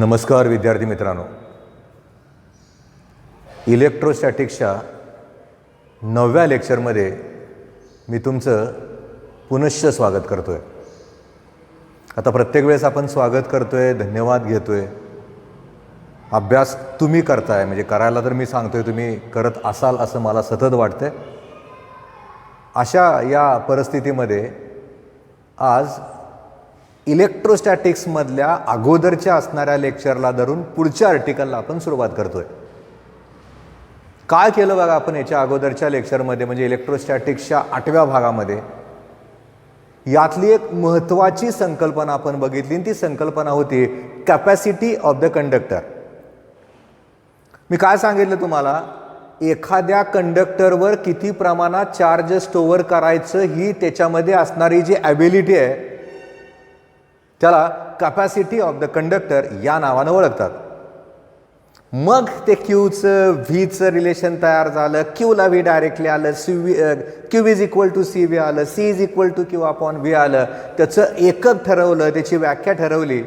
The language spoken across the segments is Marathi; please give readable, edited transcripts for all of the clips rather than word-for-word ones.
नमस्कार विद्यार्थी मित्रांनो, इलेक्ट्रोस्टॅटिक्सच्या 9व्या लेक्चरमध्ये मी तुमचं पुनश्च स्वागत करतोय। आता प्रत्येक वेळेस आपण स्वागत करतोय, धन्यवाद घेतोय, अभ्यास तुम्ही करताय, म्हणजे करायला तर मी सांगतोय, तुम्ही करत असाल असं मला सतत वाटतंय। अशा या परिस्थितीमध्ये आज इलेक्ट्रोस्टॅटिक्समधल्या अगोदरच्या असणाऱ्या लेक्चरला धरून पुढच्या आर्टिकलला आपण सुरुवात करतोय। काय केलं बघा आपण याच्या अगोदरच्या लेक्चरमध्ये, म्हणजे इलेक्ट्रोस्टॅटिक्सच्या 8व्या भागामध्ये यातली एक महत्त्वाची संकल्पना आपण बघितली, ती संकल्पना होती कॅपॅसिटी ऑफ द कंडक्टर। मी काय सांगितलं तुम्हाला, एखाद्या कंडक्टरवर किती प्रमाणात चार्ज स्टोअर करायचं ही त्याच्यामध्ये असणारी जी ॲबिलिटी आहे त्याला कॅपॅसिटी ऑफ द कंडक्टर या नावानं ओळखतात। मग ते क्यूचं व्हीचं रिलेशन तयार झालं, क्यूला व्ही डायरेक्टली आलं, Q is equal to C V आलं, C is equal to Q upon V आलं, त्याचं एकक ठरवलं, त्याची व्याख्या ठरवली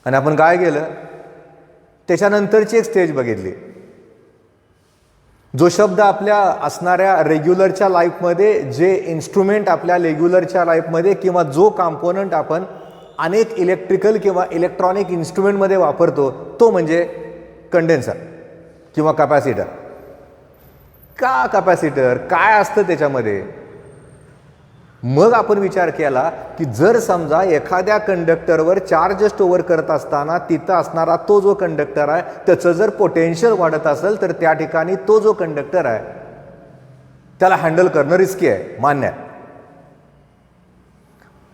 आणि आपण काय केलं, त्याच्यानंतरची एक स्टेज बघितली। जो शब्द आपल्या असणाऱ्या रेग्युलरच्या लाईफमध्ये, जे इन्स्ट्रुमेंट आपल्या रेग्युलरच्या लाईफमध्ये किंवा जो कॉम्पोनंट आपण अनेक इलेक्ट्रिकल किंवा इलेक्ट्रॉनिक इन्स्ट्रुमेंटमध्ये वापरतो तो म्हणजे कंडेन्सर किंवा कॅपॅसिटर। का कॅपॅसिटर काय असतं त्याच्यामध्ये? मग आपण विचार केला की जर समजा एखाद्या कंडक्टरवर चार्ज स्टोअर करत असताना तिथं असणारा तो जो कंडक्टर आहे त्याचं जर पोटेन्शियल वाढत असेल तर त्या ठिकाणी तो जो कंडक्टर आहे त्याला हँडल करणं रिस्की आहे, मान्य आहे।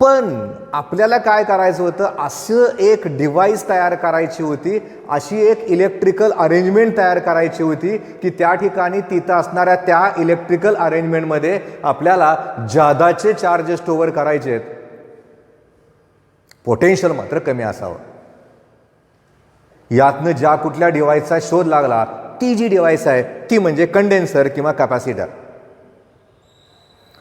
पण आपल्याला काय करायचं होतं, असं एक डिव्हाइस तयार करायची होती, अशी एक इलेक्ट्रिकल अरेंजमेंट तयार करायची होती की त्या ठिकाणी तिथं असणाऱ्या त्या इलेक्ट्रिकल अरेंजमेंटमध्ये आपल्याला जादाचे चार्ज स्टोअर करायचे आहेत, पोटेन्शियल मात्र कमी असावं। यातनं ज्या कुठल्या डिव्हाइसचा शोध लागला ती जी डिव्हाइस आहे ती म्हणजे कंडेन्सर किंवा कॅपॅसिटर।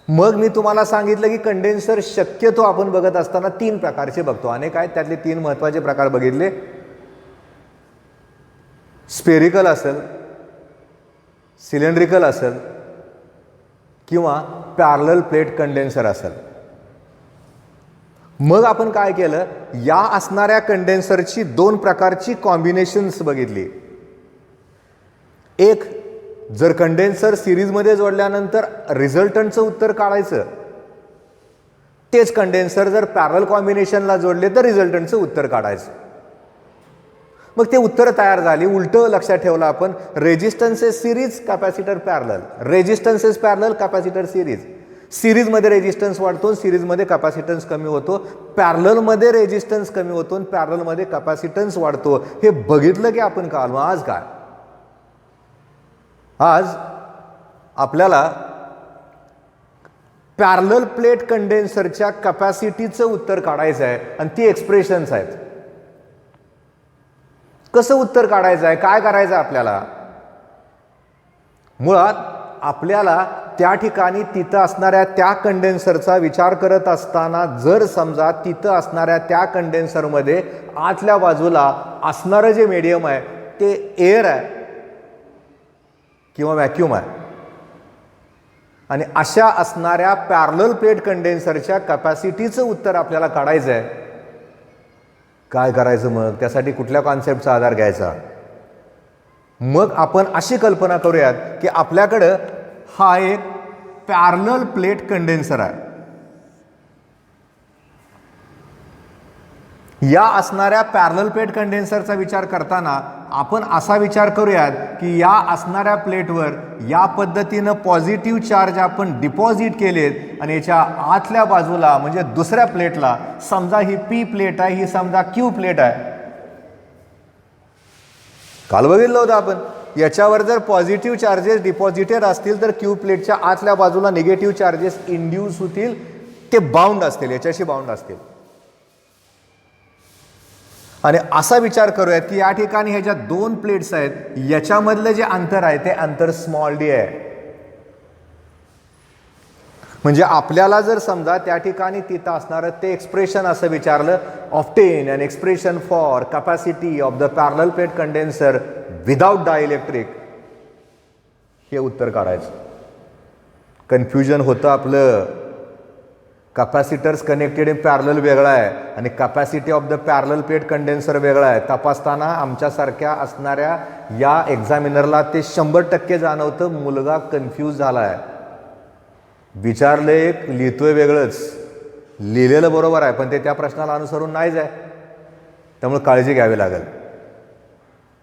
मग मी तुम्हाला सांगितलं की कंडेन्सर शक्यतो आपण बघत असताना 3 प्रकारचे बघतो, अनेक आहेत, त्यातले 3 महत्त्वाचे प्रकार बघितले। स्पेरिकल असेल, सिलेंड्रिकल असेल किंवा पॅरलल प्लेट कंडेन्सर असेल। मग आपण काय केलं, या असणाऱ्या कंडेन्सरची 2 प्रकारची कॉम्बिनेशन्स बघितली। एक, जर कंडेन्सर सिरीजमध्ये जोडल्यानंतर रिझल्टंटचं उत्तर काढायचं, तेच कंडेन्सर जर पॅरलल कॉम्बिनेशनला जोडले तर रिझल्टंटचं उत्तर काढायचं। मग ते उत्तर तयार झाली, उलटं लक्षात ठेवलं आपण, resistances series, capacitor parallel, resistances parallel, capacitor series. सिरीजमध्ये रेजिस्टन्स वाढतो, सिरीजमध्ये कॅपॅसिटन्स कमी होतो, पॅरललमध्ये रेजिस्टन्स कमी होतो आणि पॅरललमध्ये कॅपॅसिटन्स वाढतो। हे बघितलं की आपण काल आज काय, आज आपल्याला पॅरलल प्लेट कंडेन्सरच्या कॅपॅसिटीचं उत्तर काढायचं आहे आणि ती एक्सप्रेशन्स आहेत। कसं उत्तर काढायचं आहे, काय करायचं आपल्याला? मुळात आपल्याला त्या ठिकाणी तिथं असणाऱ्या त्या कंडेन्सरचा विचार करत असताना जर समजा तिथं असणाऱ्या त्या कंडेन्सरमध्ये आतल्या बाजूला असणारं जे मीडियम आहे ते एअर आहे किंवा व्हॅक्यूम आहे, आणि अशा असणाऱ्या पॅरलल प्लेट कंडेन्सरच्या कॅपॅसिटीचं उत्तर आपल्याला काढायचं आहे, काय करायचं? मग त्यासाठी कुठल्या कॉन्सेप्टचा आधार घ्यायचा? मग आपण अशी कल्पना करूयात की आपल्याकडं हा एक पॅरलल प्लेट कंडेन्सर आहे। या असणाऱ्या पॅरलल प्लेट कंडेन्सरचा विचार करताना आपण असा विचार करूयात की या असणाऱ्या प्लेटवर या पद्धतीनं पॉझिटिव्ह चार्ज आपण डिपॉझिट केलेत आणि याच्या आतल्या बाजूला म्हणजे दुसऱ्या प्लेटला, समजा ही पी प्लेट आहे, ही समजा क्यू प्लेट आहे। काल बघितलं होतं आपण, याच्यावर जर पॉझिटिव्ह चार्जेस डिपॉझिटेड असतील तर क्यू प्लेटच्या आतल्या बाजूला निगेटिव्ह चार्जेस इंड्यूस होतील, ते बाउंड असतील, याच्याशी बाउंड असतील। आणि असा विचार करूयात की या ठिकाणी ह्या ज्या 2 प्लेट्स आहेत याच्यामधलं जे अंतर आहे ते अंतर स्मॉल डी आहे। म्हणजे आपल्याला जर समजा त्या ठिकाणी तिथं असणारं ते एक्सप्रेशन असं विचारलं, obtain an expression for capacity of the parallel plate condenser without dielectric, हे उत्तर काढायचं. कन्फ्युजन होतं आपलं. कॅपॅसिटर्स कनेक्टेड इन पॅरलल वेगळा आहे आणि capacity of the parallel plate condenser वेगळा आहे. तपासताना आमच्यासारख्या असणाऱ्या या एक्झामिनरला ते 100% जाणवतं, मुलगा कन्फ्यूज झाला आहे. विचारलं एक, लिहितोय वेगळंच. लिहिलेलं बरोबर आहे पण ते त्या प्रश्नाला अनुसरून नाहीच आहे, त्यामुळे काळजी घ्यावी लागेल.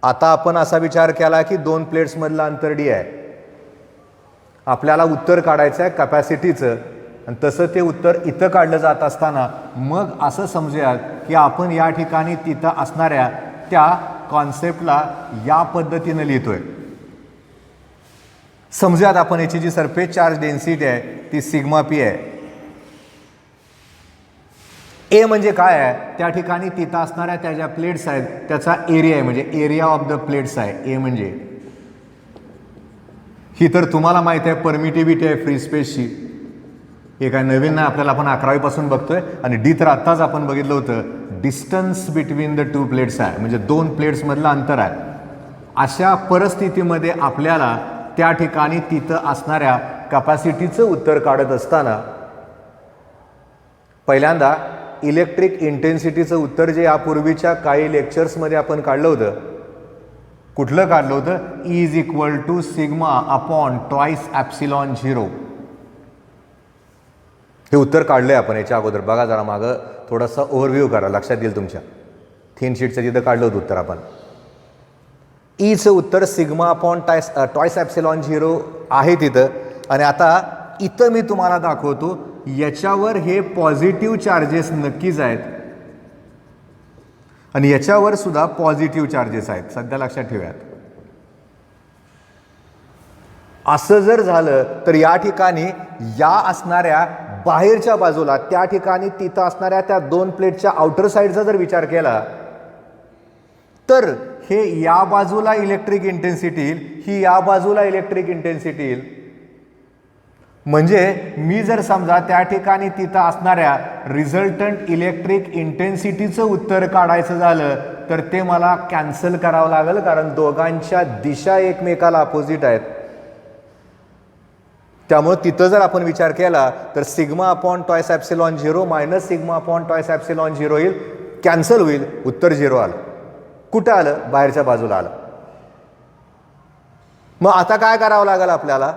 आता आपण असा विचार केला की 2 प्लेट्समधलं अंतर डी आहे. आपल्याला उत्तर काढायचं आहे कॅपॅसिटीचं आणि तसं ते उत्तर इथं काढलं जात असताना मग असं समजूया की आपण या ठिकाणी तिथं असणाऱ्या त्या कॉन्सेप्टला या पद्धतीनं लिहितोय. समजूयात आपण याची जी सरफेस चार्ज डेन्सिटी आहे ती सिग्मा पी आहे. ए म्हणजे काय आहे, त्या ठिकाणी तिथं असणाऱ्या त्या ज्या प्लेट्स आहेत त्याचा एरिया आहे, म्हणजे एरिया ऑफ द प्लेट्स आहे ए म्हणजे. ही तर तुम्हाला माहित आहे परमिटिव्हिटी आहे फ्री स्पेसची. हे काय नवीन नाही आपल्याला, आपण 11वी पासून बघतोय. आणि डी तर आत्ताच आपण बघितलं होतं, डिस्टन्स बिटवीन द 2 प्लेट्स आहे, म्हणजे 2 प्लेट्समधलं अंतर आहे. अशा परिस्थितीमध्ये आपल्याला त्या ठिकाणी तिथं असणाऱ्या कॅपॅसिटीचं उत्तर काढत असताना पहिल्यांदा इलेक्ट्रिक इंटेन्सिटीचं उत्तर जे यापूर्वीच्या काही लेक्चर्समध्ये आपण काढलं होतं, कुठलं काढलं होतं, E = sigma upon twice epsilon 0. हे उत्तर काढलंय आपण याच्या अगोदर. बघा जरा मागं थोडासा ओव्हरव्ह्यू करा, लक्षात येईल तुमच्या. थिन शीटचं जिथं काढलं होतं उत्तर आपण. ईचं उत्तर सिग्मा अपॉन ट्वाइस ॲप्सिलॉन 0 आहे तिथं. आणि आता इथं मी तुम्हाला दाखवतो याच्यावर हे पॉझिटिव्ह चार्जेस नक्कीच आहेत आणि याच्यावर सुद्धा पॉझिटिव्ह चार्जेस आहेत, सध्या लक्षात ठेवूयात. असं जर झालं तर या ठिकाणी या असणाऱ्या बाहेरच्या बाजूला त्या ठिकाणी तिथं असणाऱ्या त्या 2 प्लेटच्या आउटर साईडचा जर विचार केला तर हे या बाजूला इलेक्ट्रिक इंटेन्सिटी येईल, ही या बाजूला इलेक्ट्रिक इंटेन्सिटी येईल. म्हणजे मी जर समजा त्या ठिकाणी तिथं असणाऱ्या रिझल्टंट इलेक्ट्रिक इंटेन्सिटीचं उत्तर काढायचं झालं तर ते मला कॅन्सल करावं लागेल, कारण दोघांच्या दिशा एकमेकाला अपोजिट आहेत. त्यामुळे तिथं जर आपण विचार केला तर sigma upon twice epsilon 0 minus sigma upon twice epsilon 0 येईल, कॅन्सल होईल, उत्तर 0 आलं. कुठं आलं, बाहेरच्या बाजूला आलं. मग आता काय करावं लागेल आपल्याला,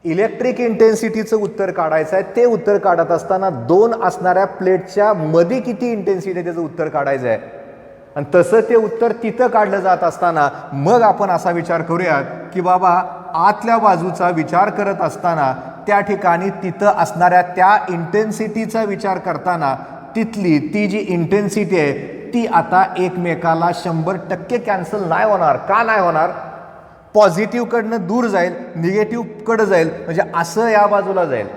इलेक्ट्रिक इंटेन्सिटीचं उत्तर काढायचं आहे. ते उत्तर काढत असताना 2 असणाऱ्या प्लेटच्या मध्ये किती इंटेन्सिटी त्याचं उत्तर काढायचं आहे आणि तसं ते उत्तर तिथं काढलं जात असताना मग आपण असा विचार करूयात की बाबा आतल्या बाजूचा विचार करत असताना त्या ठिकाणी तिथं असणाऱ्या त्या इंटेन्सिटीचा विचार करताना तिथली ती जी इंटेन्सिटी आहे ती आता एकमेकाला 100% कॅन्सल नाही होणार. का नाही होणार, पॉझिटिव्हकडनं दूर जाईल, निगेटिव्हकडं जाईल, म्हणजे असं या बाजूला जाईल.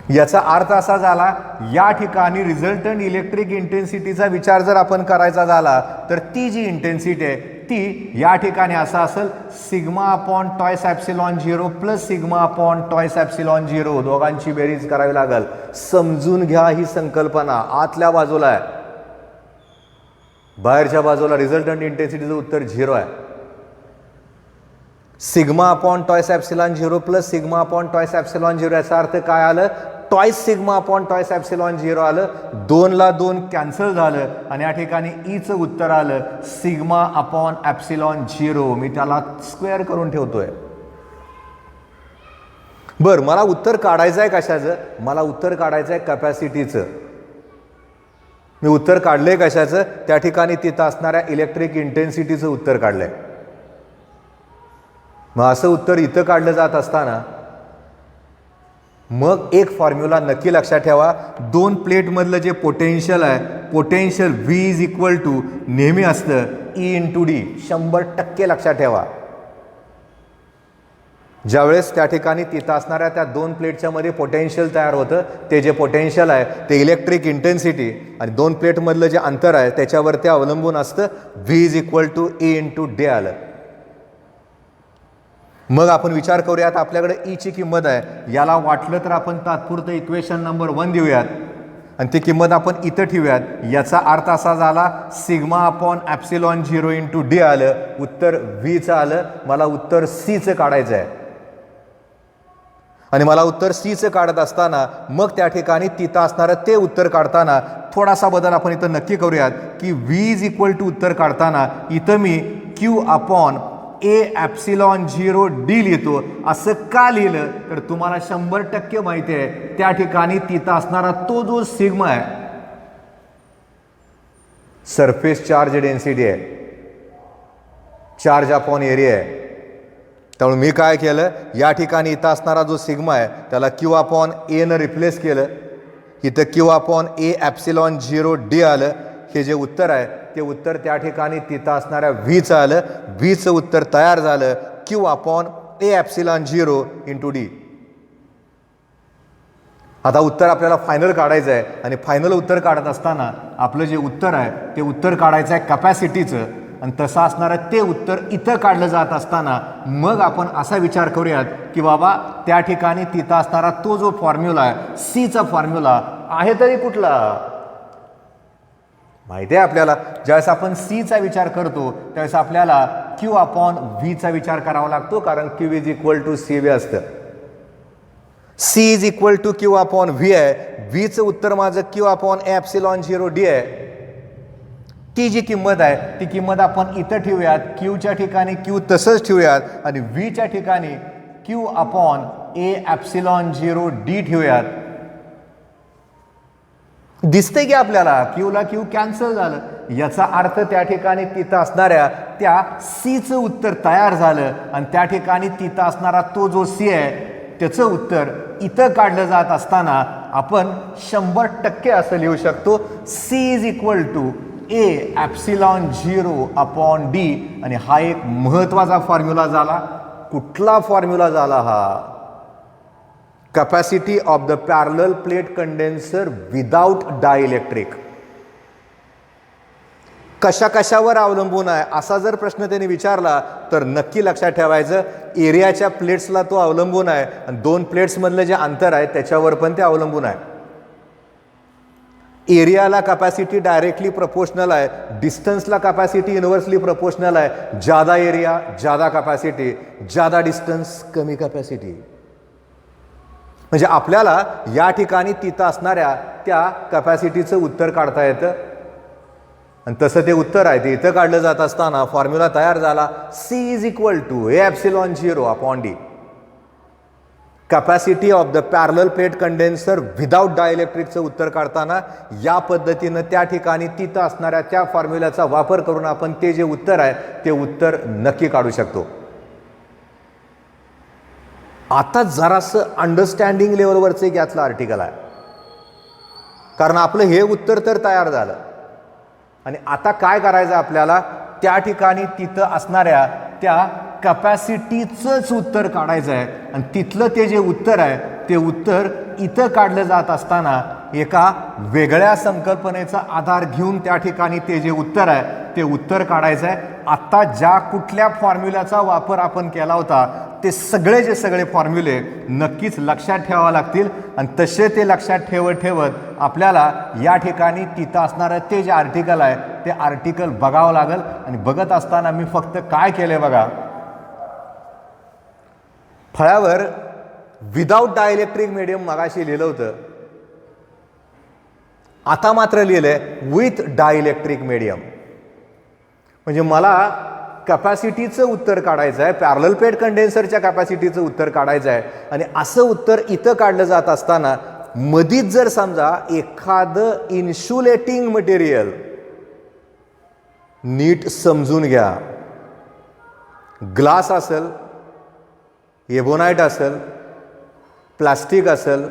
याचा अर्थ असा झाला या ठिकाणी रिझल्टंट इलेक्ट्रिक इंटेन्सिटीचा विचार जर आपण करायचा झाला तर ती जी इंटेन्सिटी आहे ती या ठिकाणी असं असेल, sigma upon twice epsilon 0 plus sigma upon twice epsilon 0, दोघांची बेरीज करावी लागेल. समजून घ्या ही संकल्पना. आतल्या बाजूला आहे, बाहेरच्या बाजूला रिझल्टंट इंटेन्सिटीचं उत्तर 0 आहे. Sigma upon twice epsilon 0 plus sigma upon twice epsilon 0, याचा अर्थ काय आलं, twice sigma upon twice epsilon 0 आलं. 2 ला 2 कॅन्सल झालं आणि या ठिकाणी ईचं उत्तर आलं सिग्मा अपॉन ॲप्सिलॉन 0. मी त्याला स्क्वेअर करून ठेवतोय. बरं, मला उत्तर काढायचं आहे कशाचं, मला उत्तर काढायचं आहे कॅपॅसिटीचं. मी उत्तर काढलंय कशाचं, त्या ठिकाणी तिथं असणाऱ्या इलेक्ट्रिक इंटेन्सिटीचं उत्तर काढलंय. मग असं उत्तर इथं काढलं जात असताना मग एक फॉर्म्युला नक्की लक्षात ठेवा. 2 प्लेटमधलं जे पोटेन्शियल आहे, पोटेन्शियल V नेहमी असतं E/d, 100% लक्षात ठेवा. ज्यावेळेस त्या ठिकाणी तिथं असणाऱ्या त्या 2 प्लेटच्या मध्ये पोटेन्शियल तयार होतं, ते जे पोटेन्शियल आहे ते इलेक्ट्रिक इंटेन्सिटी आणि 2 प्लेटमधलं जे अंतर आहे त्याच्यावर ते अवलंबून असतं. V = E/d आलं. मग आपण विचार करूयात, आपल्याकडे ईची किंमत आहे, याला वाटलं तर आपण तात्पुरतं इक्वेशन नंबर 1 देऊयात आणि ती किंमत आपण इथं ठेवूयात. याचा अर्थ असा झाला sigma upon epsilon 0 into D आलं, उत्तर व्हीचं आलं. मला उत्तर सीचं काढायचं आहे आणि मला उत्तर सीचं काढत असताना मग त्या ठिकाणी तिथं असणारं ते उत्तर काढताना थोडासा बदल आपण इथं नक्की करूयात की व्ही इज इक्वल टू उत्तर काढताना इथं मी Q upon A epsilon 0 D लिहितो. असं का लिहिलं तर तुम्हाला 100% माहिती आहे त्या ठिकाणी तिथं असणारा तो जो सिग्मा आहे सरफेस चार्ज डेन्सिटी आहे, चार्ज अपॉन एरिया आहे. त्यामुळे मी काय केलं, या ठिकाणी इथं असणारा जो सिग्मा आहे त्याला क्यू अपॉन ए न रिप्लेस केलं. इथं Q upon A epsilon 0 D आलं. हे जे उत्तर आहे ते उत्तर त्या ठिकाणी तिथं असणाऱ्या व्हीचं आलं. व्हीचं उत्तर तयार झालं Q upon A epsilon 0 into D. आता उत्तर आपल्याला फायनल काढायचं आहे आणि फायनल उत्तर काढत असताना आपलं जे उत्तर आहे ते उत्तर काढायचं आहे कपॅसिटीचं आणि तसं असणारं ते उत्तर इथं काढलं जात असताना मग आपण असा विचार करूयात की बाबा त्या ठिकाणी तिथं असणारा तो जो फॉर्म्युला आहे सीचा फॉर्म्युला आहे तरी कुठला माहिती आहे आपल्याला. ज्यावेळेस आपण सीचा विचार करतो त्यावेळेस आपल्याला क्यू अपॉन व्हीचा विचार करावा लागतो, कारण Q is equal to C V असतं. C is equal to Q upon V आहे. व्हीचं उत्तर माझं क्यू अपॉन ॲप्सिलॉन 0 डी आहे. ती जी किंमत आहे ती किंमत आपण इथं ठेवूयात, क्यूच्या ठिकाणी क्यू तसंच ठेवूयात आणि व्हीच्या ठिकाणी Q upon A epsilon 0 D ठेवूयात. दिसते की आपल्याला क्यूला क्यू कॅन्सल झालं, याचा अर्थ त्या ठिकाणी तिथं असणाऱ्या त्या सीचं उत्तर तयार झालं आणि त्या ठिकाणी तिथं असणारा तो जो सी आहे त्याचं उत्तर इथं काढलं जात असताना आपण 100% असं लिहू शकतो C is equal to A epsilon 0 upon D. आणि हा एक महत्त्वाचा फॉर्म्युला झाला. कुठला फॉर्म्युला झाला हा? Capacity of the parallel plate condenser without dielectric. कशा कशावर अवलंबून आहे असा जर प्रश्न त्यांनी विचारला तर नक्की लक्षात ठेवायचं एरियाच्या प्लेट्सला तो अवलंबून आहे आणि 2 प्लेट्समधलं जे अंतर आहे त्याच्यावर पण ते अवलंबून आहे. एरियाला कॅपॅसिटी डायरेक्टली प्रपोर्शनल आहे, डिस्टन्सला कॅपॅसिटी इन्व्हर्सली प्रपोर्शनल आहे. ज्यादा एरिया ज्यादा कॅपॅसिटी, ज्यादा डिस्टन्स कमी कॅपॅसिटी. म्हणजे आपल्याला या ठिकाणी तिथं असणाऱ्या त्या कॅपॅसिटीचं उत्तर काढता येतं आणि तसं ते उत्तर आहे ते इथं काढलं जात असताना फॉर्म्युला तयार झाला C is equal to A epsilon 0 upon D. Capacity of the parallel plate condenser without डायइलेक्ट्रिकचं उत्तर काढताना या पद्धतीनं त्या ठिकाणी तिथं असणाऱ्या त्या फॉर्म्युल्याचा वापर करून आपण ते जे उत्तर आहे ते उत्तर नक्की काढू शकतो. आता जरासं अंडरस्टँडिंग लेवलवरचं एक यातलं आर्टिकल आहे, कारण आपलं हे उत्तर तर तयार झालं आणि आता काय करायचं आपल्याला त्या ठिकाणी तिथं असणाऱ्या त्या कॅपॅसिटीचंच उत्तर काढायचं आहे आणि तिथलं ते जे उत्तर आहे ते उत्तर इथं काढलं जात असताना एका वेगळ्या संकल्पनेचा आधार घेऊन त्या ठिकाणी ते जे उत्तर आहे ते उत्तर काढायचं आहे. आत्ता ज्या कुठल्या फॉर्म्युल्याचा वापर आपण केला होता ते सगळे जे सगळे फॉर्म्युले नक्कीच लक्षात ठेवावे लागतील आणि तसे ते लक्षात ठेवत आपल्याला या ठिकाणी तिथं असणारं ते जे आर्टिकल आहे ते आर्टिकल बघावं लागेल. आणि बघत असताना मी फक्त काय केले बघा, फळ्यावर विदाउट डायइलेक्ट्रिक मीडियम मगाशी लिहिलं होतं, आता मात्र लिहिलंय विथ डायइलेक्ट्रिक मीडियम. म्हणजे मला कॅपॅसिटीचं उत्तर काढायचं आहे, पॅरलल प्लेट कंडेन्सरच्या कॅपॅसिटीचं उत्तर काढायचं आहे आणि असं उत्तर इथं काढलं जात असताना मधीच जर समजा एखादं इन्सुलेटिंग मटेरियल, नीट समजून घ्या, ग्लास असेल, एबोनाइट असेल, प्लास्टिक असेल,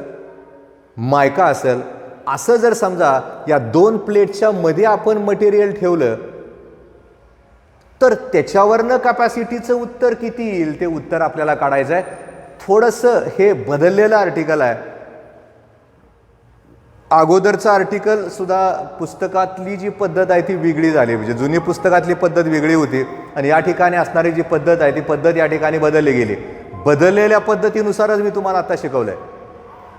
मायका असेल, असं जर समजा या 2 प्लेटच्या मध्ये आपण मटेरियल ठेवलं तर त्याच्यावरनं कॅपॅसिटीचं उत्तर किती येईल ते उत्तर आपल्याला काढायचं आहे. थोडंसं हे बदललेलं आर्टिकल आहे. अगोदरचं आर्टिकल सुद्धा पुस्तकातली जी पद्धत आहे ती वेगळी झाली, म्हणजे जुनी पुस्तकातली पद्धत वेगळी होती आणि या ठिकाणी असणारी जी पद्धत आहे ती पद्धत या ठिकाणी बदलली गेली. बदललेल्या पद्धतीनुसारच मी तुम्हाला आता शिकवलं आहे.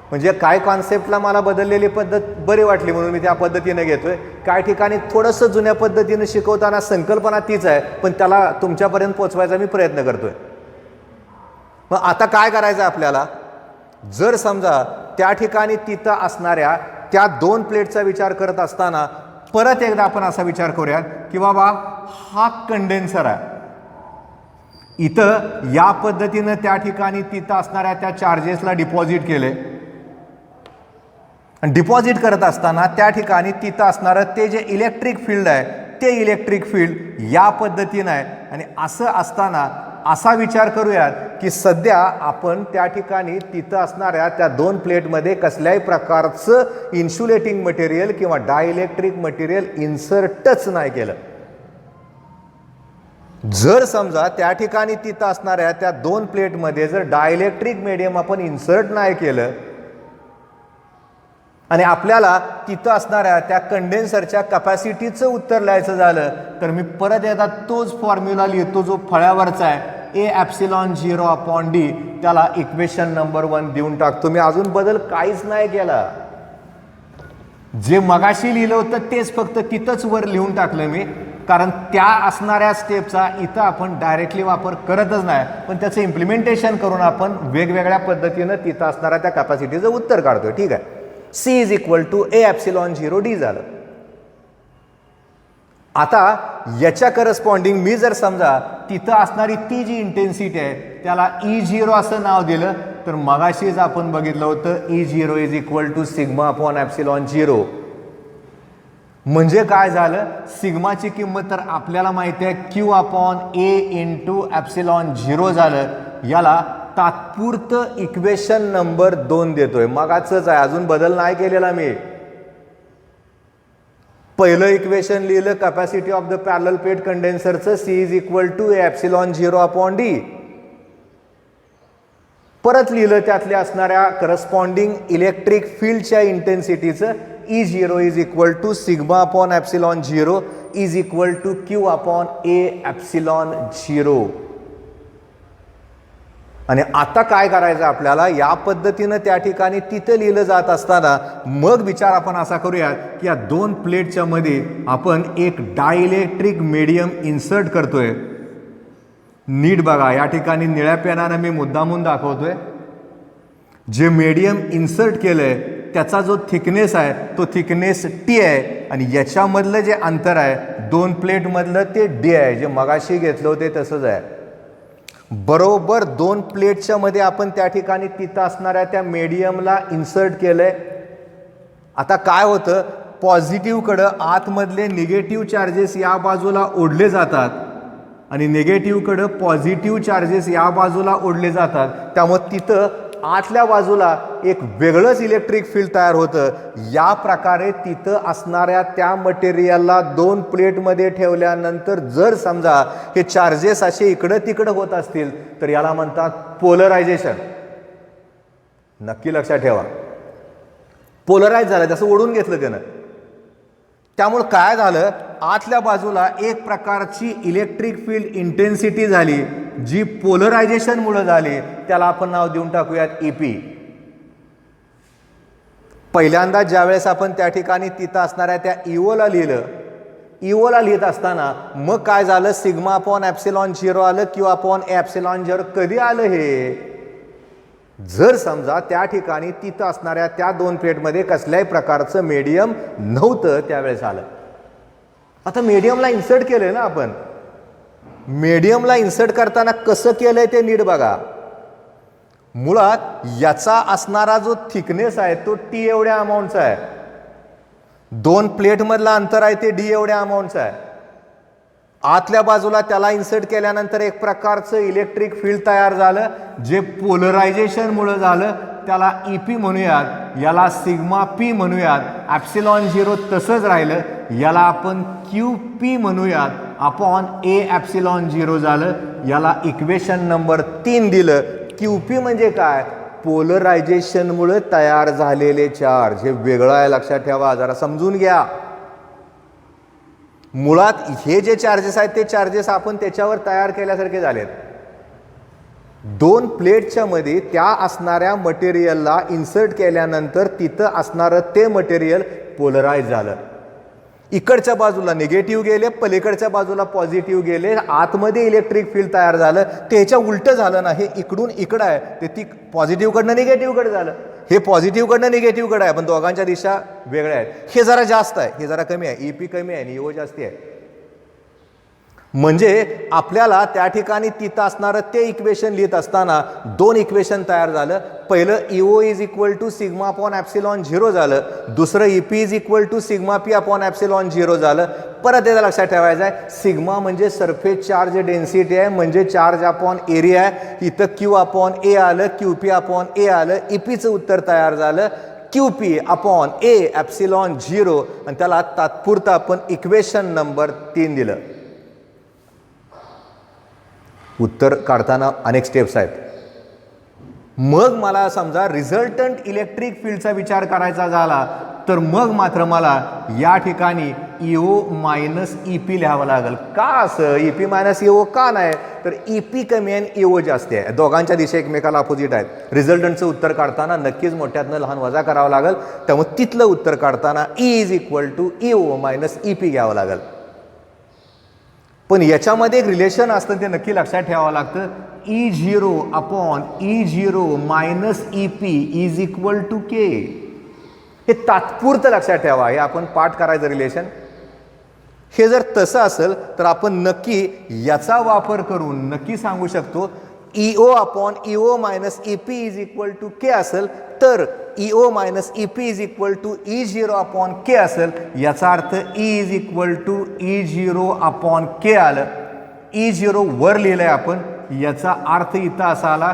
म्हणजे काय कॉन्सेप्टला मला बदललेली पद्धत बरी वाटली म्हणून मी त्या पद्धतीने घेतोय. काय ठिकाणी थोडंसं जुन्या पद्धतीनं शिकवताना संकल्पना तीच आहे पण त्याला तुमच्यापर्यंत पोचवायचा मी प्रयत्न करतोय. मग आता काय करायचं आपल्याला, जर समजा त्या ठिकाणी तिथं असणाऱ्या त्या 2 प्लेटचा विचार करत असताना परत एकदा आपण असा विचार करूया की बाबा हा कंडेन्सर आहे, इथं या पद्धतीनं त्या ठिकाणी तिथं असणाऱ्या त्या चार्जेसला डिपॉझिट केले आणि डिपॉझिट करत असताना त्या ठिकाणी तिथं असणारं ते जे इलेक्ट्रिक फील्ड आहे ते इलेक्ट्रिक फील्ड या पद्धतीनं आहे. आणि असं असताना असा विचार करूयात की सध्या आपण त्या ठिकाणी तिथं असणाऱ्या त्या 2 प्लेटमध्ये कसल्याही प्रकारचं इन्सुलेटिंग मटेरियल किंवा डायइलेक्ट्रिक मटेरियल इन्सर्टच नाही केलं. जर समजा त्या ठिकाणी तिथं असणाऱ्या त्या 2 प्लेटमध्ये जर डायइलेक्ट्रिक मीडियम आपण इन्सर्ट नाही केलं आणि आपल्याला तिथं असणाऱ्या त्या कंडेन्सरच्या कॅपॅसिटीचं उत्तर लिहायचं झालं तर मी परत एकदा तोच फॉर्म्युला लिहितो जो फळ्यावरचा आहे, A∈0/d, त्याला इक्वेशन नंबर 1 देऊन टाकतो. मी अजून बदल काहीच नाही केला. जे मगाशी लिहिलं होतं तेच फक्त तिथंच वर लिहून टाकलं मी, कारण त्या असणाऱ्या स्टेपचा इथं आपण डायरेक्टली वापर करतच नाही, पण त्याचं इम्प्लिमेंटेशन करून आपण वेगवेगळ्या पद्धतीनं तिथं असणाऱ्या त्या कॅपॅसिटीचं उत्तर काढतोय. ठीक आहे. C = A∈0d झालं. आता याच्या करस्पॉन्डिंग मी जर समजा तिथं असणारी ती जी इंटेन्सिटी आहे त्याला E0 असं नाव दिलं तर मगाशीच आपण बघितलं होतं E0 = σ/ε0. म्हणजे काय झालं, सिग्माची किंमत तर आपल्याला माहिती आहे Q/A × ε0 झालं. याला तात्पुरतं इक्वेशन नंबर 2 देतोय. मगाचंच आहे, अजून बदल नाही केलेला मी. पहिलं इक्वेशन लिहिलं capacity of the parallel plate कंडेन्सरचं C = A∈0/d. परत लिहिलं त्यातल्या असणाऱ्या करस्पॉन्डिंग इलेक्ट्रिक फील्डच्या इंटेन्सिटीचं E0 = σ/ε0 Q/A∈0. आणि आता काय करायचं आपल्याला, या पद्धतीनं त्या ठिकाणी तिथं लिहिलं जात असताना मग विचार आपण असा करूया की या 2 प्लेटच्या मध्ये आपण एक डायइलेक्ट्रिक मीडियम इन्सर्ट करतोय. नीट बघा, या ठिकाणी निळ्या पेनानं मी मुद्दामून दाखवतोय. जे मीडियम इन्सर्ट केलंय त्याचा जो थिकनेस आहे तो थिकनेस T आहे आणि याच्यामधलं जे अंतर आहे 2 प्लेटमधलं ते D आहे. जे मगाशी घेतलं होते तसंच आहे. बरोबर 2 प्लेटच्या मध्ये आपण त्या ठिकाणी तिथं असणाऱ्या त्या मीडियमला इन्सर्ट केलंय. आता काय होतं, पॉझिटिव्हकडं आतमधले निगेटिव्ह चार्जेस या बाजूला ओढले जातात आणि निगेटिव्हकडं पॉझिटिव्ह चार्जेस या बाजूला ओढले जातात. त्यामुळे तिथं आतल्या बाजूला एक वेगळंच इलेक्ट्रिक फील्ड तयार होतं. या प्रकारे तिथं असणाऱ्या त्या मटेरियलला 2 प्लेटमध्ये ठेवल्यानंतर जर समजा हे चार्जेस असे इकडं तिकडं होत असतील तर याला म्हणतात पोलरायझेशन. नक्की लक्षात ठेवा, पोलराइज झालं, जसं ओढून घेतलं त्यानं. त्यामुळे काय झालं, आतल्या बाजूला एक प्रकारची इलेक्ट्रिक फील्ड इंटेन्सिटी झाली जी पोलरायझेशनमुळे झाली. त्याला आपण नाव देऊन टाकूयात EP. पहिल्यांदा ज्यावेळेस आपण त्या ठिकाणी तिथं असणाऱ्या त्या EO लिहिलं, EO लिहित असताना मग काय झालं, σ/ε0 आलं, Q/A∈0 कधी आलं हे, जर समजा त्या ठिकाणी तिथं असणाऱ्या त्या 2 प्लेटमध्ये कसल्याही प्रकारचं मीडियम नव्हतं त्यावेळेस आलं. आता मीडियमला इन्सर्ट केलंय ना आपण. मीडियमला इन्सर्ट करताना कसं केलंय ते नीट बघा. मुळात याचा असणारा जो थिकनेस आहे तो T एवढ्या अमाऊंटचा आहे. 2 प्लेटमधलं अंतर आहे ते D एवढ्या अमाऊंटचं आहे. आतल्या बाजूला त्याला इन्सर्ट केल्यानंतर एक प्रकारचं इलेक्ट्रिक फील्ड तयार झालं जे पोलरायझेशनमुळे झालं. त्याला EP म्हणूयात, याला σp म्हणूयात. ε0 तसंच राहिलं, याला आपण QP म्हणूयात. A∈0 झालं. याला इक्वेशन नंबर 3 दिलं. QP म्हणजे काय, पोलरायझेशनमुळे तयार झालेले चार्ज. हे वेगळं आहे, लक्षात ठेवा, जरा समजून घ्या. मुळात हे जे चार्जेस आहेत ते चार्जेस आपण त्याच्यावर तयार केल्यासारखे झालेत. दोन प्लेटच्या मध्ये त्या असणाऱ्या मटेरियलला इन्सर्ट केल्यानंतर तिथं असणारं ते मटेरियल पोलराइज झालं. इकडच्या बाजूला निगेटिव्ह गेले, पलीकडच्या बाजूला पॉझिटिव्ह गेले, आतमध्ये इलेक्ट्रिक फील्ड तयार झालं. ते ह्याच्या उलटं झालं ना, हे इकडून इकडं आहे, ते ती पॉझिटिव्हकडनं निगेटिव्हकडे झालं. हे पॉझिटिव्हकडनं निगेटिव्हकडे आहे, पण दोघांच्या दिशा वेगळ्या आहेत. हे जरा जास्त आहे, हे जरा कमी आहे, ईपी कमी आहे आणि ईओ जास्ती आहे. म्हणजे आपल्याला त्या ठिकाणी तिथं असणारं ते इक्वेशन लिहित असताना दोन इक्वेशन तयार झालं. पहिलं EO is equal to sigma upon epsilon 0 झालं, दुसरं EP is equal to sigma P upon epsilon 0 झालं. परत याचा लक्षात ठेवायचं आहे, सिग्मा म्हणजे सरफेस चार्ज डेन्सिटी आहे, म्हणजे चार्ज अपॉन एरिया आहे. इथं क्यू अपॉन ए आलं, क्यू पी अपॉन ए आलं, ईपीचं उत्तर तयार झालं Q P upon A epsilon 0, आणि त्याला तात्पुरतं आपण इक्वेशन नंबर 3 दिलं. उत्तर काढताना अनेक स्टेप्स आहेत. मग मला समजा रिझल्टंट इलेक्ट्रिक फील्डचा विचार करायचा झाला तर मग मात्र मला या ठिकाणी ईओ मायनस ईपी लिहावं लागेल. का असं ईपी मायनस ईओ का नाही? तर ईपी कमी आहे आणि ईओ जास्त आहे. दोघांच्या दिशा एकमेकाला अपोजिट आहेत. रिझल्टंटचं उत्तर काढताना नक्कीच मोठ्यातनं लहान वजा करावं लागेल. त्यामुळे तिथलं उत्तर काढताना E is equal to EO minus EP घ्यावं लागेल. पण याच्यामध्ये एक रिलेशन असतं, ते नक्की लक्षात ठेवावं लागतं. E0 upon E0 minus EP is equal to K. हे तात्पुरतं लक्षात ठेवा, हे आपण पाठ करायचं रिलेशन. हे जर तसं असेल तर आपण नक्की याचा वापर करून नक्की सांगू शकतो EO upon EO minus EP is equal to K असेल तर EO minus EP is equal to E0 upon K असेल. याचा अर्थ E is equal to E0 upon K आलं. E0 वर लिहिलंय आपण, याचा अर्थ इथं असा आला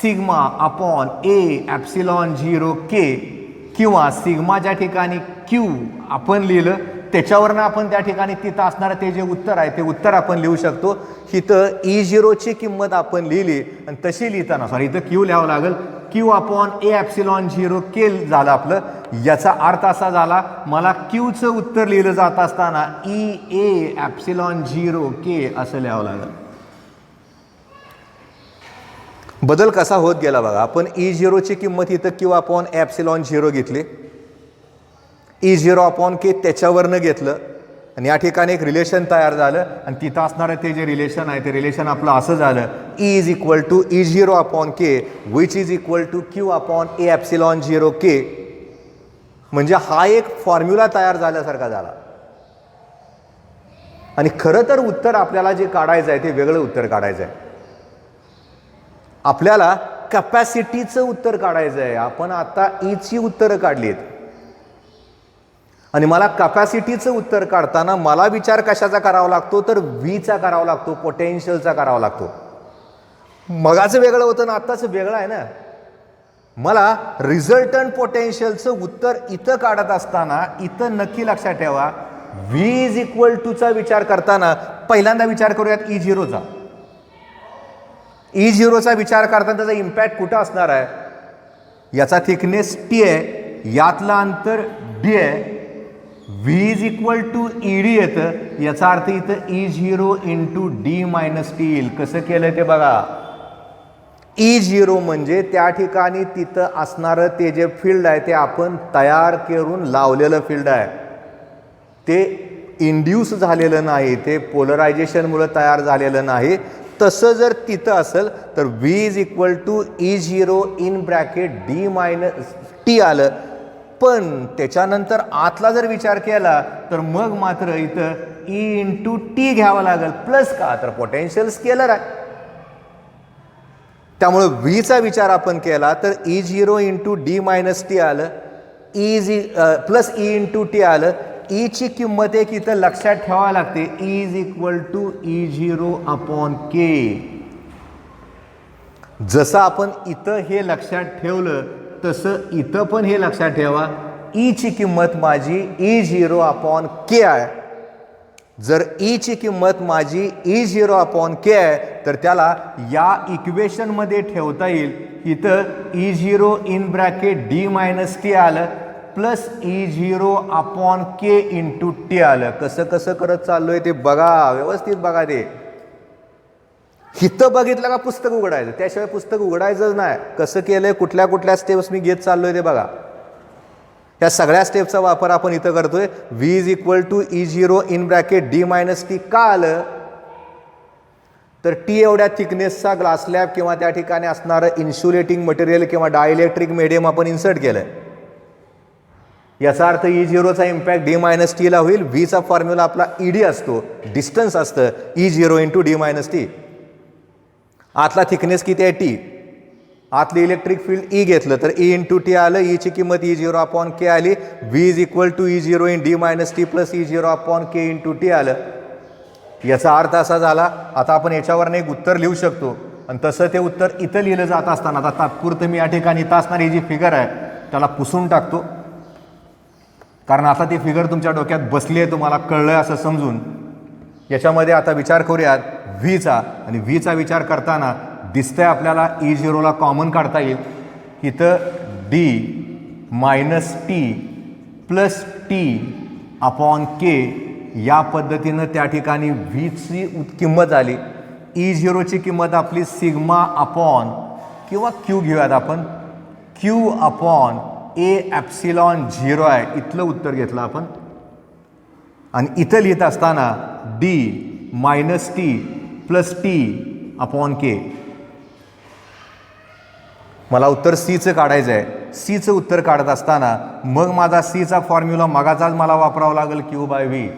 सिग्मा अपॉन ए ॲप्सिलॉन 0 के, किंवा सिग्माच्या ठिकाणी क्यू आपण लिहिलं, त्याच्यावरनं आपण त्या ठिकाणी तिथं असणारं ते जे उत्तर आहे ते उत्तर आपण लिहू शकतो. इथं E0ची किंमत आपण लिहिली आणि तशी लिहिताना सॉरी इथं क्यू लिहावं लागेल. क्यू अपॉन ए ॲप्सिलॉन 0 के झालं आपलं. याचा अर्थ असा झाला, मला क्यूचं उत्तर लिहिलं जात असताना ई ए ॲप्सिलॉन 0 के असं लिहावं लागेल. बदल कसा होत गेला बघा. आपण E0ची किंमत इथं क्यू अपॉन ॲप्सिलॉन 0 घेतली, E0 अपॉन के त्याच्यावरनं घेतलं आणि या ठिकाणी एक रिलेशन तयार झालं आणि तिथं असणारं ते जे रिलेशन आहे ते रिलेशन आपलं असं झालं E is equal to E0 upon K which is equal to Q upon A epsilon 0 K. म्हणजे हा एक फॉर्म्युला तयार झाल्यासारखा झाला. आणि खरं तर उत्तर आपल्याला जे काढायचं आहे ते वेगळं उत्तर काढायचं आहे. आपल्याला कॅपॅसिटीचं उत्तर काढायचं आहे. आपण आता ईची उत्तरं काढली आहेत आणि मला कॅपॅसिटीचं उत्तर काढताना मला विचार कशाचा करावा लागतो तर व्हीचा करावा लागतो, पोटेन्शियलचा करावा लागतो. मगाचं वेगळं होतं ना आत्ताचं वेगळं आहे ना. मला रिझल्टंट पोटेन्शियलचं उत्तर इथं काढत असताना इथं नक्की लक्षात ठेवा व्ही इज इक्वल टूचा विचार करताना पहिल्यांदा विचार करूयात E0चा. E0चा विचार करताना त्याचा इम्पॅक्ट कुठं असणार आहे? याचा थिकनेस T आहे, यातलं अंतर D आहे, V is equal to ED येतं. याचा अर्थ इथं E0 into D minus T येईल. कसं केलं ते बघा. E0 म्हणजे त्या ठिकाणी तिथं असणारं ते जे फील्ड आहे ते आपण तयार करून लावलेलं फील्ड आहे. ते इंड्यूस झालेलं नाही, ते पोलरायझेशनमुळे तयार झालेलं नाही. तसं जर तिथं असेल तर V is equal to E0 in bracket D minus T आलं. पण त्याच्यानंतर आतला जर विचार केला तर मग मात्र इथं E इंटू टी घ्यावं लागेल. प्लस का तर पोटेन्शियल स्केलर आहे. त्यामुळे व्हीचा विचार आपण केला तर E0 into D minus T आलं, प्लस E इंटू टी आलं. ईची किंमत एक इथं लक्षात ठेवावी लागते, E is equal to E0 upon K. जसं आपण इथं हे लक्षात ठेवलं तसं इथं पण हे लक्षात ठेवा, ईची किंमत माझी E0 अपॉन के आहे. जर ईची किंमत माझी E0 अपॉन के आहे तर त्याला या इक्वेशनमध्ये ठेवता येईल इथं E0 in bracket D minus T आलं plus E0 upon K into T आलं. कसं कसं करत चाललोय ते बघा, व्यवस्थित बघा. ते हिथं बघितलं का पुस्तक उघडायचं, त्याशिवाय पुस्तक उघडायचंच नाही. कसं केलंय, कुठल्या कुठल्या स्टेप्स मी घेत चाललोय ते बघा. या सगळ्या स्टेपचा वापर आपण इथं करतोय. V is equal to E0 in bracket D minus T का आलं, तर टी एवढ्या थिकनेसचा ग्लास स्लॅब किंवा त्या ठिकाणी असणारं इन्सुलेटिंग मटेरियल किंवा डायइलेक्ट्रिक मीडियम आपण इन्सर्ट केलंय. याचा अर्थ E0 चा इम्पॅक्ट डी मायनस टीला होईल. व्हीचा फॉर्म्युला आपला ईडी असतो, डिस्टन्स असतं E0 into D minus T. आतला थिकनेस किती आहे टी, आतली इलेक्ट्रिक फील्ड ई घेतलं तर E इंटू टी आलं. ईची किंमत E0 अपॉन के आली. V is equal to E0 in D minus T plus E0 upon K into T आलं. याचा अर्थ असा झाला, आता आपण याच्यावरनं एक उत्तर लिहू शकतो आणि तसं ते उत्तर इथं लिहिलं जात असताना आता तात्पुरतं मी या ठिकाणी इथं असणारी जी फिगर आहे त्याला पुसून टाकतो, कारण आता ती फिगर तुमच्या डोक्यात बसली आहे, तुम्हाला कळलं असं समजून. याच्यामध्ये आता विचार करूयात व्हीचा, आणि व्हीचा विचार करताना दिसतंय आपल्याला E0ला कॉमन काढता येईल. इथं D minus T plus T upon K या पद्धतीनं त्या ठिकाणी व्हीची किंमत आली. E0ची किंमत आपली सिग्मा अपॉन किंवा क्यू घेऊयात आपण, क्यू अपॉन ए ॲप्सिलॉन 0 आहे. इथलं उत्तर घेतलं आपण आणि इथं लिहित असताना D minus T plus T upon K. मला उत्तर सीचं काढायचं आहे. सीचं उत्तर काढत असताना मग माझा सीचा फॉर्म्युला मगाचाच मला वापरावा लागेल, क्यू बाय व्ही.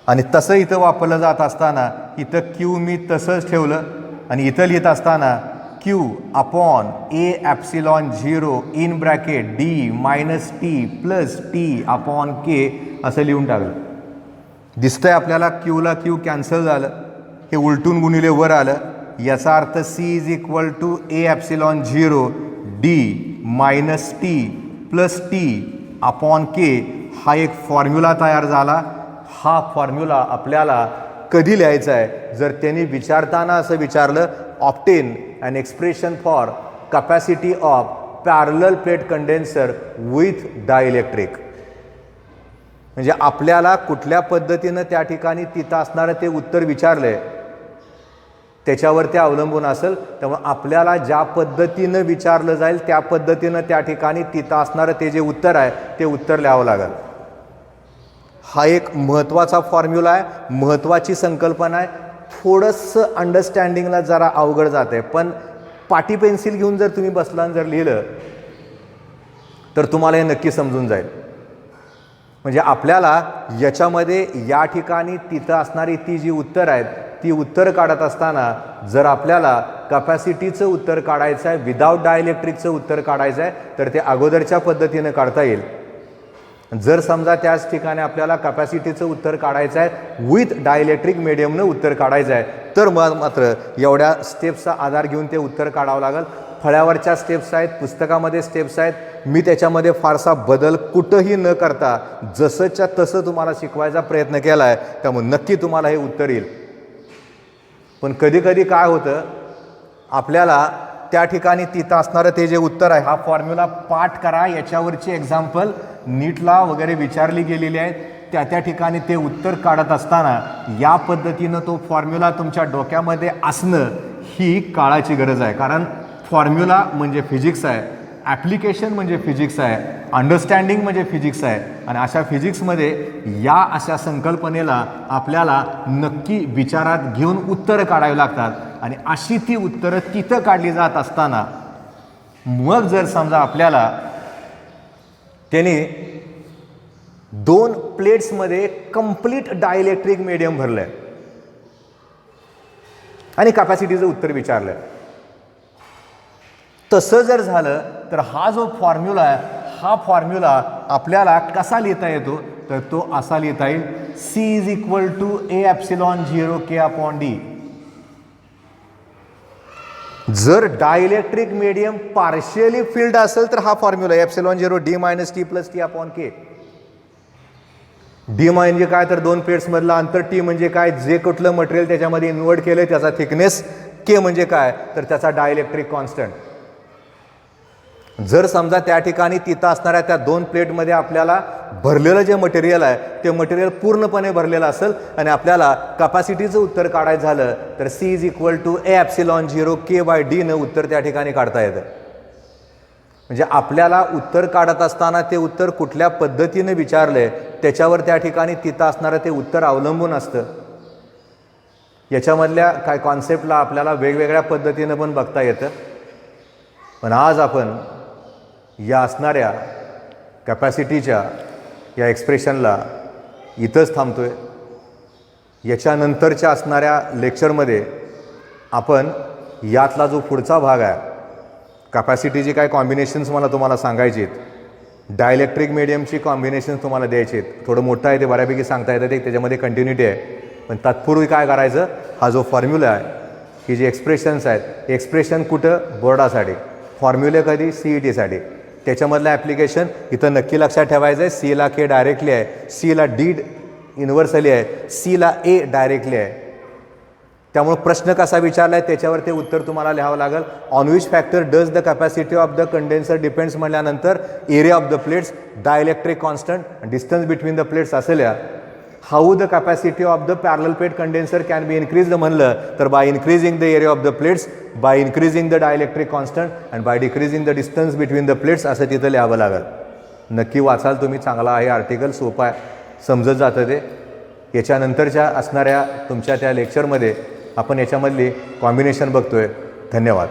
आणि तसं इथं वापरलं जात असताना इथं क्यू मी तसंच ठेवलं आणि इथं लिहित असताना Q upon A epsilon 0 in bracket D minus T plus T upon K असं लिहून टाकलं. दिसतंय आपल्याला क्यूला क्यू कॅन्सल झालं, हे उलटून गुणिले वर आलं. याचा अर्थ C is equal to A epsilon 0 D minus T plus T upon K हा एक फॉर्म्युला तयार झाला. हा फॉर्म्युला आपल्याला कधी लिहायचा आहे, जर त्यांनी विचारताना असं विचारलं obtain an expression for capacity of parallel plate condenser with dielectric. म्हणजे आपल्याला कुठल्या पद्धतीनं त्या ठिकाणी तिथं असणारं ते उत्तर विचारलंय त्याच्यावर ते अवलंबून असेल. त्यामुळे आपल्याला ज्या पद्धतीनं विचारलं जाईल त्या पद्धतीनं त्या ठिकाणी तिथं असणारं ते जे उत्तर आहे ते उत्तर लिहावं लागेल. हा एक महत्त्वाचा फॉर्म्युला आहे, महत्त्वाची संकल्पना आहे. थोडंसं अंडरस्टँडिंगला जरा अवघड जात आहे, पण पाटी पेन्सिल घेऊन जर तुम्ही बसला आणि जर लिहिलं तर तुम्हाला हे नक्की समजून जाईल. म्हणजे आपल्याला याच्यामध्ये या ठिकाणी तिथं असणारी ती जी उत्तर आहेत ती उत्तर काढत असताना जर आपल्याला कॅपॅसिटीचं उत्तर काढायचं आहे, विदाऊट डायइलेक्ट्रिकचं उत्तर काढायचं आहे तर ते अगोदरच्या पद्धतीनं काढता येईल. जर समजा त्याच ठिकाणी आपल्याला कॅपॅसिटीचं उत्तर काढायचं आहे विथ डायइलेक्ट्रिक मीडियमनं उत्तर काढायचं आहे तर मग मात्र एवढ्या स्टेप्सचा आधार घेऊन ते उत्तर काढावं लागेल. फळ्यावरच्या स्टेप्स आहेत, पुस्तकामध्ये स्टेप्स आहेत. मी त्याच्यामध्ये फारसा बदल कुठंही न करता जसंच्या तसं तुम्हाला शिकवायचा प्रयत्न केला आहे, त्यामुळे नक्की तुम्हाला हे उत्तर येईल. पण कधी कधी काय होतं, आपल्याला त्या ठिकाणी तिथं असणारं ते जे उत्तर आहे हा फॉर्म्युला पाठ करा, याच्यावरची एक्झाम्पल नीटला वगैरे विचारली गेलेली आहेत. त्या ठिकाणी ते उत्तर काढत असताना या पद्धतीनं तो फॉर्म्युला तुमच्या डोक्यामध्ये असणं ही काळाची गरज आहे. कारण फॉर्म्युला म्हणजे फिजिक्स आहे, ॲप्लिकेशन म्हणजे फिजिक्स आहे, अंडरस्टँडिंग म्हणजे फिजिक्स आहे. आणि अशा फिजिक्समध्ये या अशा संकल्पनेला आपल्याला नक्की विचारात घेऊन उत्तरं काढावी लागतात. आणि अशी ती उत्तरं तिथं काढली जात असताना मग जर समजा आपल्याला त्याने 2 प्लेट्समध्ये कंप्लीट डायइलेक्ट्रिक मीडियम भरलं आहे आणि कॅपॅसिटीचं उत्तर विचारलं आहे, तसं जर झालं तर हा जो फॉर्म्युला आहे हा फॉर्म्युला आपल्याला कसा लिहिता येतो, तर तो असा लिहिता येईल C is equal to A epsilon 0 K upon D. जर डायइलेक्ट्रिक मीडियम पार्शियली फिल्ड असेल तर हा formula epsilon 0 D minus T plus T upon K. D म्हणजे काय, तर 2 प्लेट्स मधलं अंतर. टी म्हणजे काय, जे कुठलं मटेरियल त्याच्यामध्ये इन्व्हर्ट केलं त्याचा थिकनेस. के म्हणजे काय, तर त्याचा डायइलेक्ट्रिक कॉन्स्टंट. जर समजा त्या ठिकाणी तिथं असणाऱ्या त्या 2 प्लेटमध्ये आपल्याला भरलेलं जे मटेरियल आहे ते मटेरियल पूर्णपणे भरलेलं असेल आणि आपल्याला कपॅसिटीचं उत्तर काढायचं झालं तर C is equal to A0 K/D न उत्तर त्या ठिकाणी काढता येतं. म्हणजे आपल्याला उत्तर काढत असताना ते उत्तर कुठल्या पद्धतीने विचारले त्याच्यावर त्या ठिकाणी तिथं असणारं ते उत्तर अवलंबून असतं. याच्यामधल्या काय कॉन्सेप्टला आपल्याला वेगवेगळ्या पद्धतीनं पण बघता येतं. पण आज आपण या असणाऱ्या कॅपॅसिटीच्या या एक्सप्रेशनला इथंच थांबतो आहे. याच्यानंतरच्या असणाऱ्या लेक्चरमध्ये आपण यातला जो पुढचा भाग आहे, कॅपॅसिटीची काय कॉम्बिनेशन्स मला तुम्हाला सांगायची आहेत, डायइलेक्ट्रिक मीडियमची कॉम्बिनेशन्स तुम्हाला द्यायची आहेत. थोडं मोठं आहे ते बऱ्यापैकी सांगता येतं, ते त्याच्यामध्ये कंटिन्युटी आहे. पण तत्पूर्वी काय करायचं, हा जो फॉर्म्युला आहे, ही जी एक्सप्रेशन्स आहेत, एक्सप्रेशन कुठं बोर्डासाठी, फॉर्म्युले कधी CETसाठी, त्याच्यामधलं ॲप्लिकेशन इथं नक्की लक्षात ठेवायचं आहे. Cला K डायरेक्टली आहे, Cला D इन्व्हर्सली आहे, Cला A डायरेक्टली आहे. त्यामुळे प्रश्न कसा विचारला आहे त्याच्यावर ते उत्तर तुम्हाला लिहावं लागेल. On which factor does the capacity of the condenser depends म्हटल्यानंतर area of the plates, dielectric constant, distance between the plates असेल. How the capacity of the parallel plate condenser can be increase म्हणलं तर by increasing the area of the plates, by increasing the dielectric constant and by decreasing the distance between the plates असं तिथं लिहावं लागेल. नक्की वाचाल तुम्ही, चांगला आहे आर्टिकल, सोपा आहे, समजत जातं ते. याच्यानंतरच्या असणाऱ्या तुमच्या त्या लेक्चरमध्ये आपण याच्यामधली कॉम्बिनेशन बघतोय. धन्यवाद.